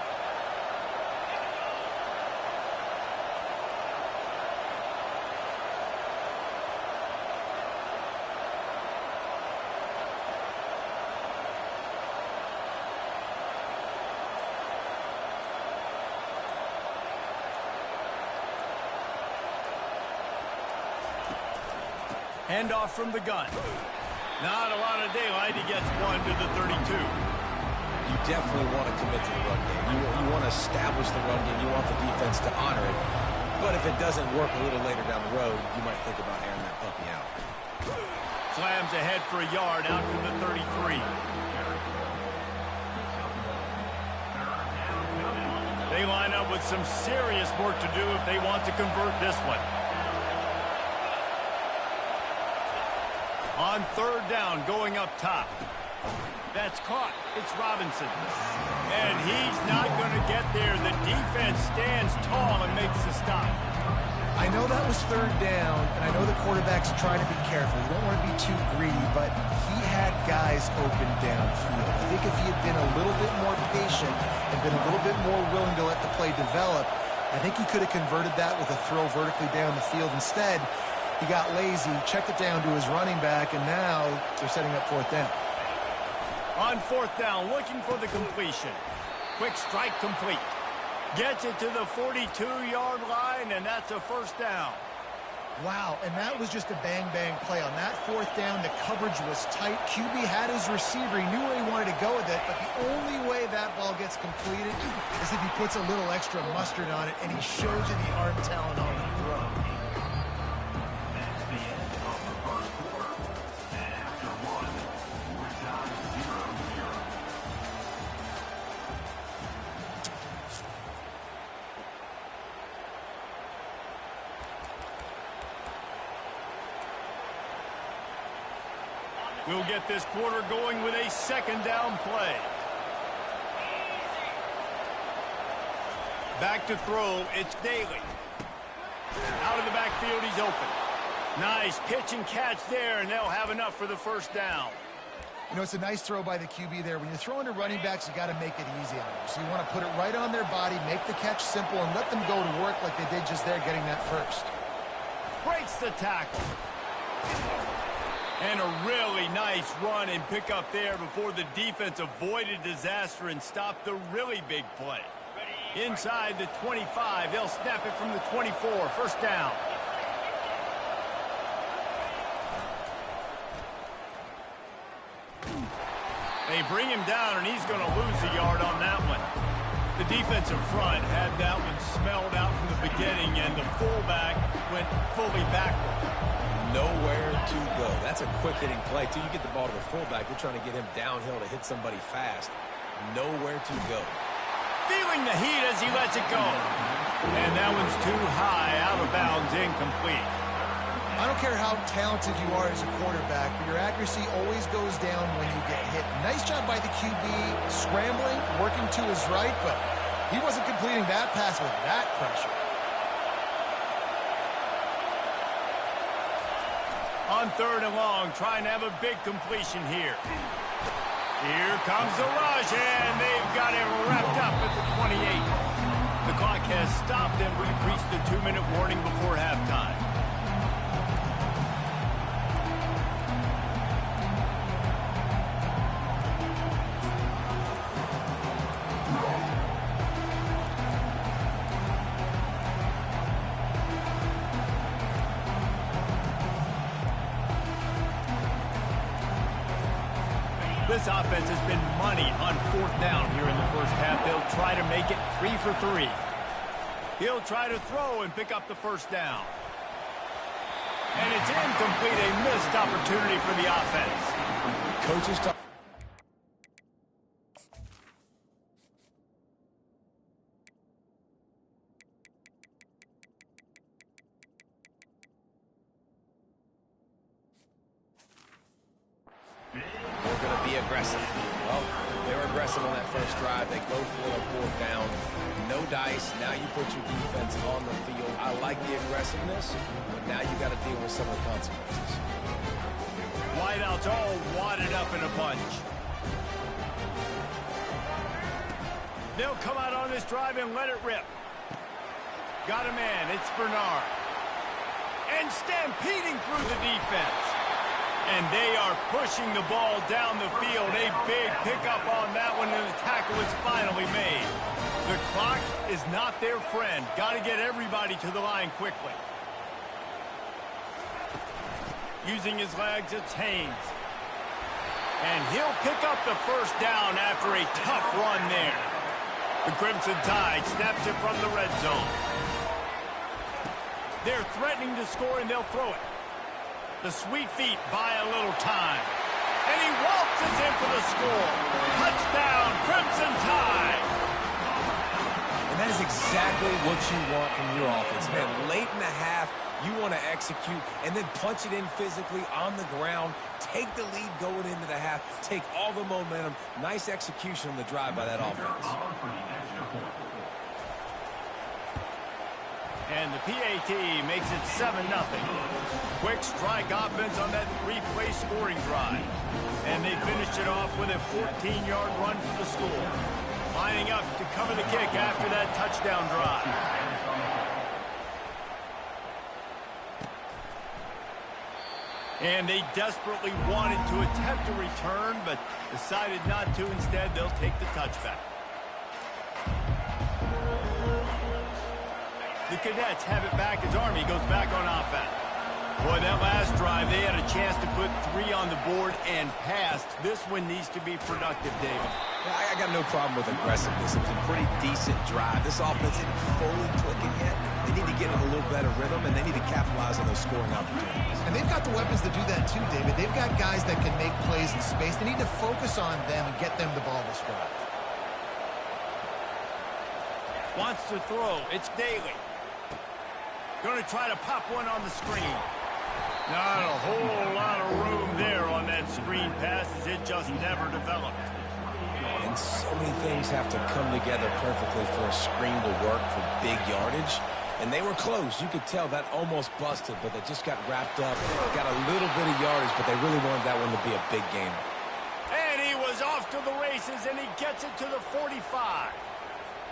Handoff from the gun. Not a lot of daylight. He gets one to the 32. You definitely want to commit to the run game. You want to establish the run game. You want the defense to honor it. But if it doesn't work a little later down the road, you might think about airing that puppy out. Slams ahead for a yard out to the 33. They line up with some serious work to do if they want to convert this one. On 3rd down, going up top. That's caught. It's Robinson. And he's not going to get there. The defense stands tall and makes the stop. I know that was 3rd down, and I know the quarterback's trying to be careful. You don't want to be too greedy, but he had guys open downfield. I think if he had been a little bit more patient and been a little bit more willing to let the play develop, I think he could have converted that with a throw vertically down the field. Instead, he got lazy, checked it down to his running back, and now they're setting up 4th down. On 4th down, looking for the completion. Quick strike complete. Gets it to the 42-yard line, and that's a 1st down. Wow, and that was just a bang-bang play. On that 4th down, the coverage was tight. QB had his receiver. He knew where he wanted to go with it, but the only way that ball gets completed is if he puts a little extra mustard on it, and he shows you the arm talent on the throw. We'll get this quarter going with a 2nd down play. Back to throw, it's Daly. Out of the backfield, he's open. Nice pitch and catch there, and they'll have enough for the 1st down. You know, it's a nice throw by the QB there. When you're throwing to running backs, you got to make it easy on them. So you want to put it right on their body, make the catch simple, and let them go to work like they did just there, getting that 1st. Breaks the tackle. And a really nice run and pick up there before the defense avoided disaster and stopped the really big play. Inside the 25, they'll snap it from the 24, 1st down. They bring him down, and he's going to lose a yard on that one. The defensive front had that one smelled out from the beginning, and the fullback went fully backward. Nowhere to go. That's a quick-hitting play. Till you get the ball to the fullback, you're trying to get him downhill to hit somebody fast. Nowhere to go. Feeling the heat as he lets it go. And that one's too high, out of bounds, incomplete. I don't care how talented you are as a quarterback, but your accuracy always goes down when you get hit. Nice job by the QB scrambling, working to his right, but he wasn't completing that pass with that pressure. On 3rd and long, trying to have a big completion here. Here comes the rush, and they've got it wrapped up at the 28. The clock has stopped, and we've reached the 2-minute warning before halftime. This offense has been money on 4th down here in the first half. They'll try to make it 3 for 3. He'll try to throw and pick up the first down. And it's incomplete, a missed opportunity for the offense. Coaches talk. Aggressive. Well, they were aggressive on that first drive. They go for it on 4th down. No dice. Now you put your defense on the field. I like the aggressiveness, but now you got to deal with some of the consequences. Wideouts all wadded up in a bunch. They'll come out on this drive and let it rip. Got a man. It's Bernard. And stampeding through the defense. And they are pushing the ball down the field. A big pickup on that one, and the tackle is finally made. The clock is not their friend. Got to get everybody to the line quickly. Using his legs, it's Haynes. And he'll pick up the first down after a tough run there. The Crimson Tide snaps it from the red zone. They're threatening to score, and they'll throw it. The Sweet Feet buy a little time. And he waltzes in for the score. Touchdown, Crimson Tide. And that is exactly what you want from your offense. Man, late in the half, you want to execute and then punch it in physically on the ground. Take the lead going into the half. Take all the momentum. Nice execution on the drive by that offense. And the PAT makes it 7-0. Quick strike offense on that 3-play scoring drive. And they finished it off with a 14-yard run for the score. Lining up to cover the kick after that touchdown drive. And they desperately wanted to attempt a return, but decided not to. Instead, they'll take the touchback. The Cadets have it back as Army goes back on offense. Boy, that last drive, they had a chance to put 3 on the board and passed. This one needs to be productive, David. Yeah, I got no problem with aggressiveness. It was a pretty decent drive. This offense isn't fully clicking yet. They need to get in a little better rhythm, and they need to capitalize on those scoring opportunities. And they've got the weapons to do that too, David. They've got guys that can make plays in space. They need to focus on them and get them the ball this drive. Wants to throw. It's Daly. Going to try to pop one on the screen. Not a whole lot of room there on that screen pass, as it just never developed. And so many things have to come together perfectly for a screen to work for big yardage. And they were close. You could tell that almost busted, but they just got wrapped up. Got a little bit of yardage, but they really wanted that one to be a big gainer. And he was off to the races, and he gets it to the 45.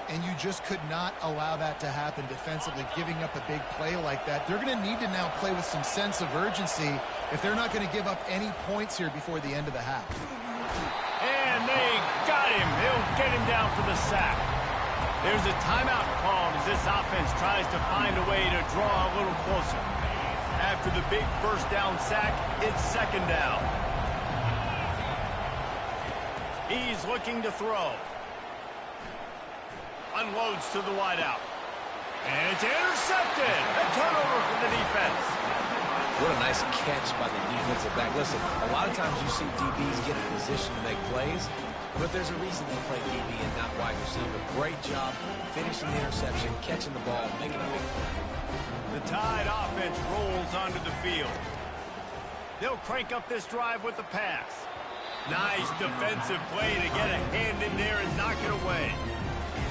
And you just could not allow that to happen defensively, giving up a big play like that. They're going to need to now play with some sense of urgency if they're not going to give up any points here before the end of the half. And they got him. He'll get him down for the sack. There's a timeout called as this offense tries to find a way to draw a little closer. After the big first down sack, it's 2nd down. He's looking to throw. Unloads to the wideout. And it's intercepted. A turnover for the defense. What a nice catch by the defensive back. Listen, a lot of times you see DBs get in position to make plays, but there's a reason they play DB and not wide receiver. great job finishing the interception, catching the ball, making a big play. The Tide offense rolls onto the field. They'll crank up this drive with the pass. Nice defensive play to get a hand in there and knock it away.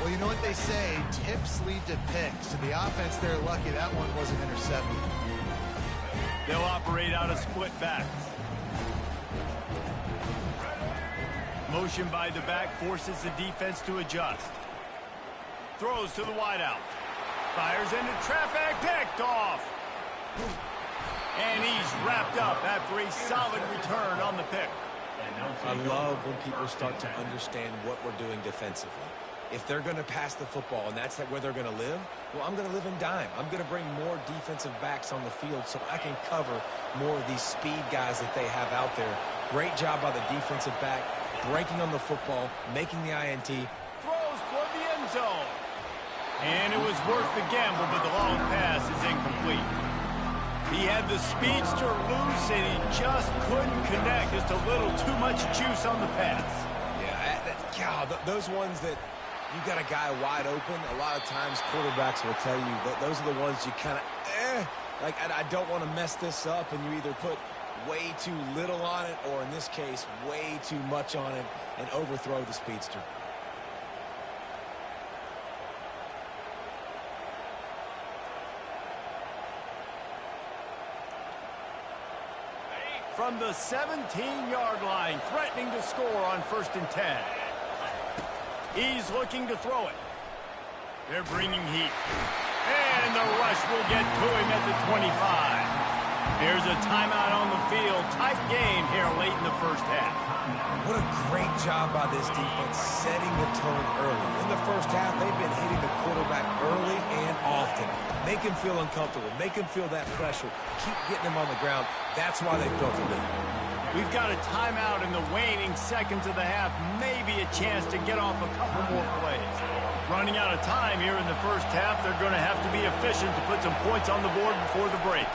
Well, you know what they say, tips lead to picks. And the offense, they're lucky that one wasn't intercepted. They'll operate out of split backs. Motion by the back forces the defense to adjust. Throws to the wideout. Fires into traffic, picked off. And he's wrapped up after a solid return on the pick. I love when people start to understand what we're doing defensively. If they're going to pass the football and that's where they're going to live, well, I'm going to live in dime. I'm going to bring more defensive backs on the field so I can cover more of these speed guys that they have out there. Great job by the defensive back, breaking on the football, making the INT. Throws toward the end zone. And it was worth the gamble, but the long pass is incomplete. He had the speedster loose, and he just couldn't connect. Just a little too much juice on the pass. Yeah, those ones that you got a guy wide open, a lot of times quarterbacks will tell you that those are the ones you kind of, like, I don't want to mess this up, and you either put way too little on it, or in this case, way too much on it, and overthrow the speedster. From the 17-yard line, threatening to score on 1st and 10. He's looking to throw it. They're bringing heat. And the rush will get to him at the 25. There's a timeout on the field. Tight game here late in the first half. What a great job by this defense setting the tone early. In the first half, they've been hitting the quarterback early and often. Make him feel uncomfortable. Make him feel that pressure. Keep getting him on the ground. That's why they built the lead. We've got a timeout in the waning seconds of the half. Maybe a chance to get off a couple more plays. Running out of time here in the first half. They're going to have to be efficient to put some points on the board before the break.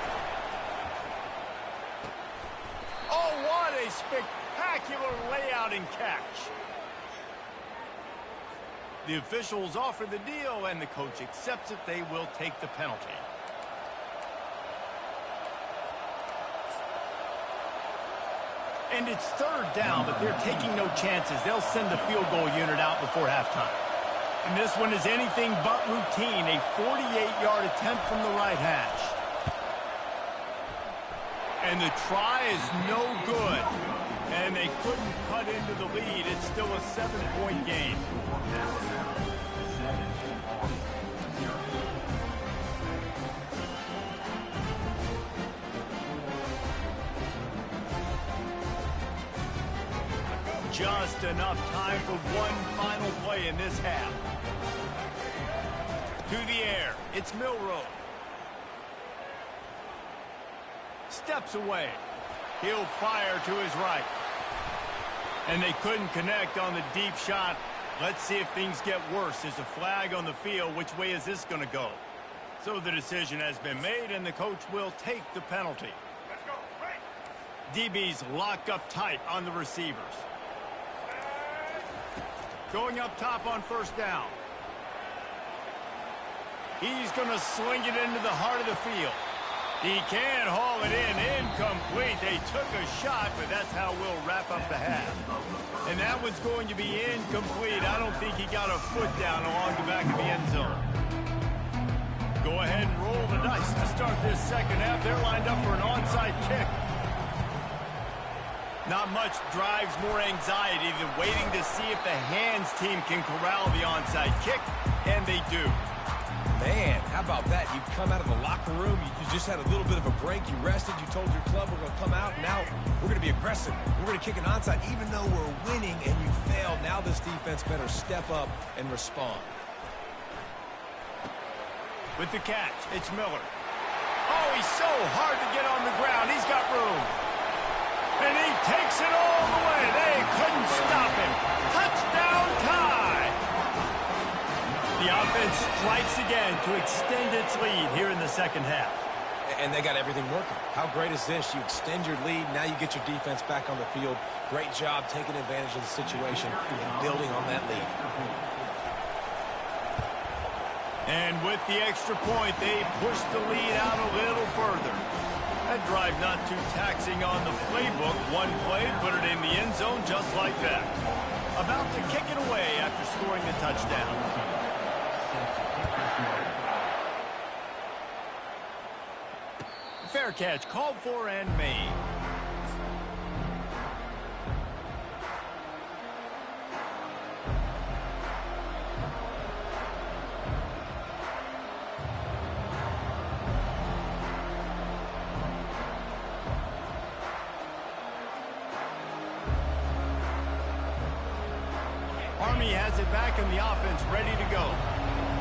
Oh, what a spectacular layout and catch. The officials offer the deal, and the coach accepts it. They will take the penalty. And it's 3rd down, but they're taking no chances. They'll send the field goal unit out before halftime. And this one is anything but routine. A 48-yard attempt from the right hash. And the try is no good. And they couldn't cut into the lead. It's still a 7-point game. Just enough time for one final play in this half. To the air, it's Milroe. Steps away. He'll fire to his right. And they couldn't connect on the deep shot. Let's see if things get worse. There's a flag on the field. Which way is this going to go? So the decision has been made, and the coach will take the penalty. Let's go. Right. DBs lock up tight on the receivers. Going up top on 1st down. He's going to sling it into the heart of the field. He can haul it in. Incomplete. They took a shot, but that's how we'll wrap up the half. And that one's going to be incomplete. I don't think he got a foot down along the back of the end zone. Go ahead and roll the dice to start this second half. They're lined up for an onside kick. Not much drives more anxiety than waiting to see if the hands team can corral the onside kick, and they do. Man, how about that? You come out of the locker room, you just had a little bit of a break, you rested, you told your club we're going to come out, now we're going to be aggressive. We're going to kick an onside, even though we're winning and you failed. Now this defense better step up and respond. With the catch, it's Miller. Oh, he's so hard to get on the ground. He's got room. And he takes it all the way. They couldn't stop him. Touchdown tie. The offense strikes again to extend its lead here in the second half. And they got everything working. How great is this? You extend your lead. Now you get your defense back on the field. Great job taking advantage of the situation and building on that lead. And with the extra point, they push the lead out a little further. That drive not too taxing on the playbook. One play, put it in the end zone just like that. About to kick it away after scoring the touchdown. Fair catch called for and made. Army has it back in the offense, ready to go.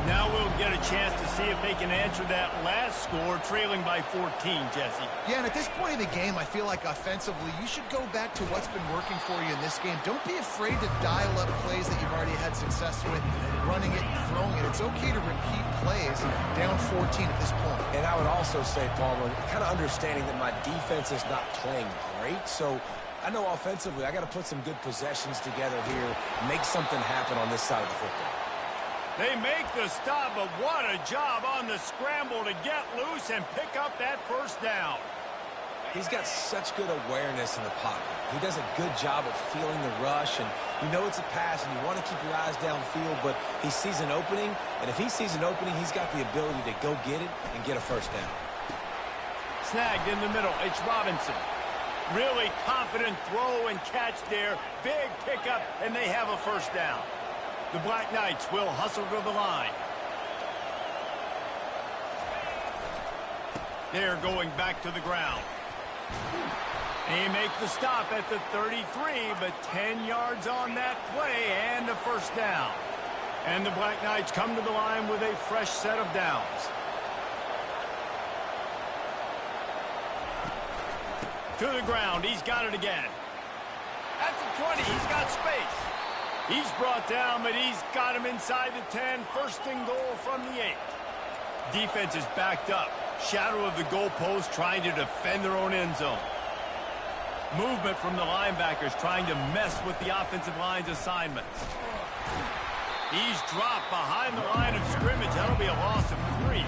Now we'll get a chance to see if they can answer that last score, trailing by 14, Jesse. Yeah, and at this point of the game, I feel like offensively, you should go back to what's been working for you in this game. Don't be afraid to dial up plays that you've already had success with, running it and throwing it. It's okay to repeat plays down 14 at this point. And I would also say, Palmer, kind of understanding that my defense is not playing great, so I know offensively I got to put some good possessions together here, make something happen on this side of the football. They make the stop, but what a job on the scramble to get loose and pick up that first down. He's got such good awareness in the pocket. He does a good job of feeling the rush, and you know it's a pass, and you want to keep your eyes downfield, but he sees an opening, and if he sees an opening, he's got the ability to go get it and get a first down. Snagged in the middle, it's Robinson. Really confident throw and catch there. Big pickup, and they have a first down. The Black Knights will hustle to the line. They're going back to the ground. They make the stop at the 33, but 10 yards on that play and a first down. And the Black Knights come to the line with a fresh set of downs. To the ground, he's got it again. At the 20, he's got space. He's brought down, but he's got him inside the 10. First and goal from the 8. Defense is backed up. Shadow of the goalpost trying to defend their own end zone. Movement from the linebackers trying to mess with the offensive line's assignments. He's dropped behind the line of scrimmage. That'll be a loss of 3.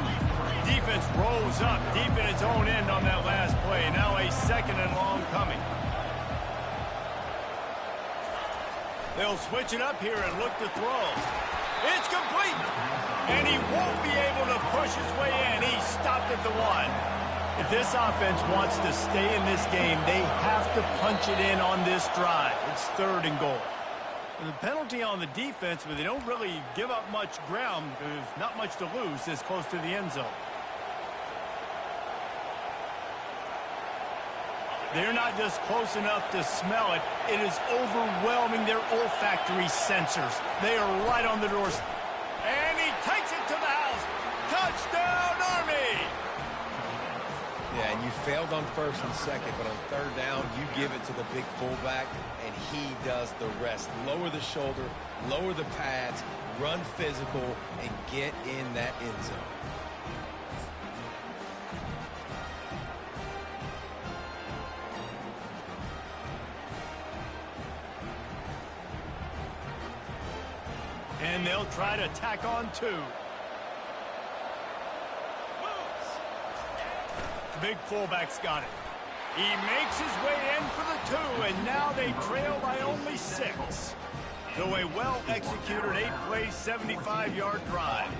Defense rolls up deep in its own end on that last play. Now a second and long coming. They'll switch it up here and look to throw. It's complete. And he won't be able to push his way in. He stopped at the 1. If this offense wants to stay in this game, they have to punch it in on this drive. It's 3rd and goal. The penalty on the defense, but they don't really give up much ground. There's not much to lose this close to the end zone. They're not just close enough to smell it. It is overwhelming their olfactory sensors. They are right on the doorstep. And he takes it to the house. Touchdown, Army! Yeah, and you failed on 1st and 2nd, but on 3rd down, you give it to the big fullback, and he does the rest. Lower the shoulder, lower the pads, run physical, and get in that end zone. And they'll try to tack on 2. The big fullback's got it. He makes his way in for the 2, and now they trail by only 6. So a well-executed 8-play, 75-yard drive.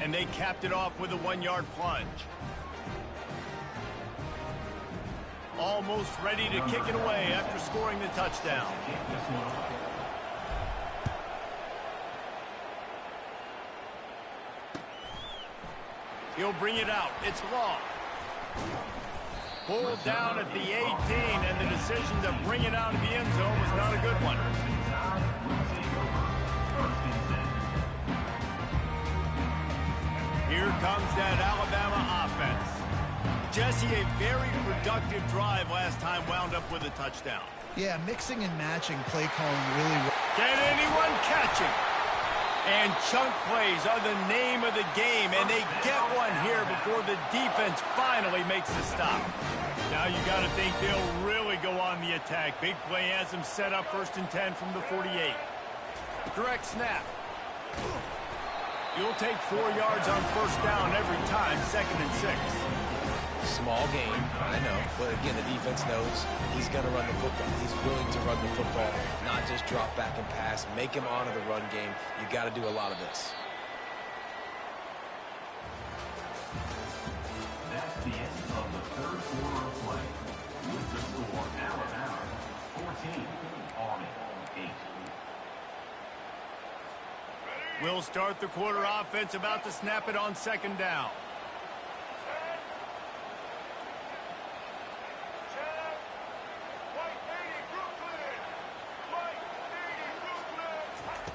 And they capped it off with a 1-yard plunge. Almost ready to kick it away after scoring the touchdown. He'll bring it out. It's long. Pulled down at the 18, and the decision to bring it out of the end zone was not a good one. Here comes that Alabama offense. Jesse, a very productive drive last time wound up with a touchdown. Yeah, mixing and matching play calling really well. Can anyone catch him? And chunk plays are the name of the game, and they get one here before the defense finally makes the stop. Now you got to think they'll really go on the attack. Big play has them set up 1st and 10 from the 48. Direct snap. You'll take 4 yards on first down every time, 2nd and 6. Small gain, I know. But again, the defense knows he's going to run the football. He's willing to run the football, not just drop back and pass. Make him honor the run game. You got to do a lot of this. That's the end of the third quarter of play. With the score, Alabama 14, Army 8. We'll start the quarter offense, about to snap it on 2nd down.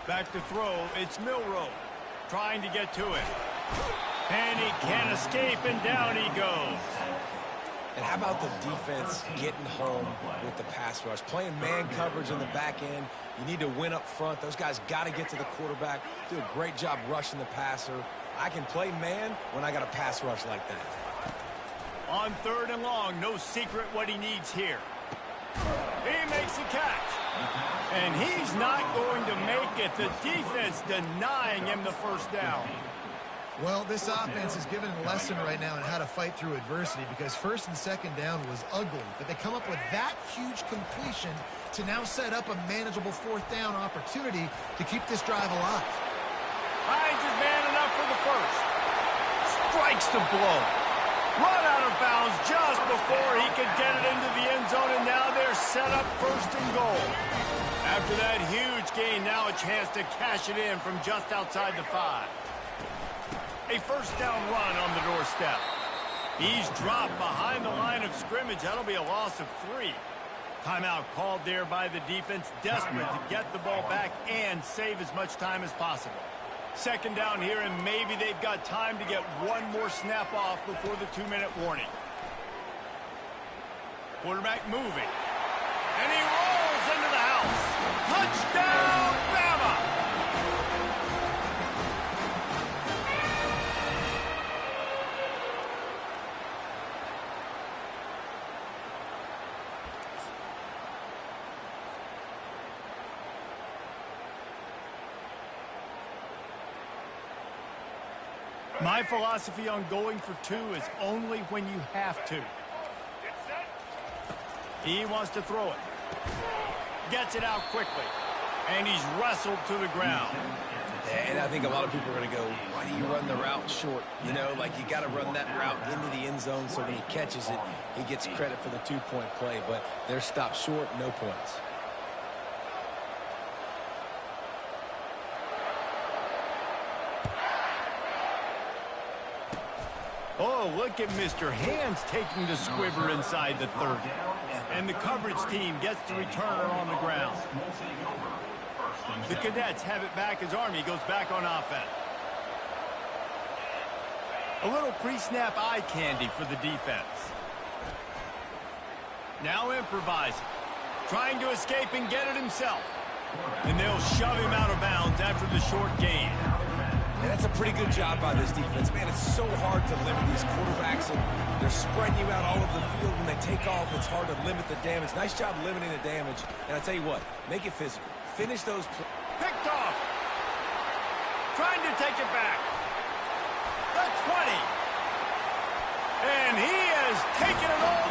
Back to throw, it's Milroe trying to get to it. And he can't escape, and down he goes. And how about the defense getting home with the pass rush? Playing man coverage in the back end. You need to win up front. Those guys got to get to the quarterback. Do a great job rushing the passer. I can play man when I got a pass rush like that. On 3rd and long, no secret what he needs here. He makes the catch. And he's not going to make it. The defense denying him the first down. Well, this offense is giving a lesson right now on how to fight through adversity, because 1st and 2nd down was ugly, but they come up with that huge completion to now set up a manageable 4th down opportunity to keep this drive alive. Finds his man enough for the first. Strikes the blow. Run out of bounds just before he could get it into the end zone, and now they're set up 1st and goal. After that huge gain, now a chance to cash it in from just outside the 5. A 1st down run on the doorstep. He's dropped behind the line of scrimmage. That'll be a loss of 3. Timeout called there by the defense, desperate to get the ball back and save as much time as possible. 2nd down here, and maybe they've got time to get one more snap off before the 2-minute warning. Quarterback moving. And he rolls into the house. Touchdown, Bama! My philosophy on going for 2 is only when you have to. He wants to throw it. Gets it out quickly. And he's wrestled to the ground. And I think a lot of people are going to go, why do you run the route short? You know, like you got to run that route into the end zone so when he catches it, he gets credit for the 2-point play. But they're stopped short, no points. Oh, look at Mr. Hands taking the squibber inside the 30. And the coverage team gets the returner on the ground. The Cadets have it back as Army goes back on offense. A little pre-snap eye candy for the defense. Now improvising. Trying to escape and get it himself. And they'll shove him out of bounds after the short gain. And that's a pretty good job by this defense. Man, it's so hard to limit these quarterbacks, and they're spreading you out all over the field. When they take off, it's hard to limit the damage. Nice job limiting the damage. And I tell you what, make it physical. Finish those plays. Picked off. Trying to take it back. The 20. And he has taken it all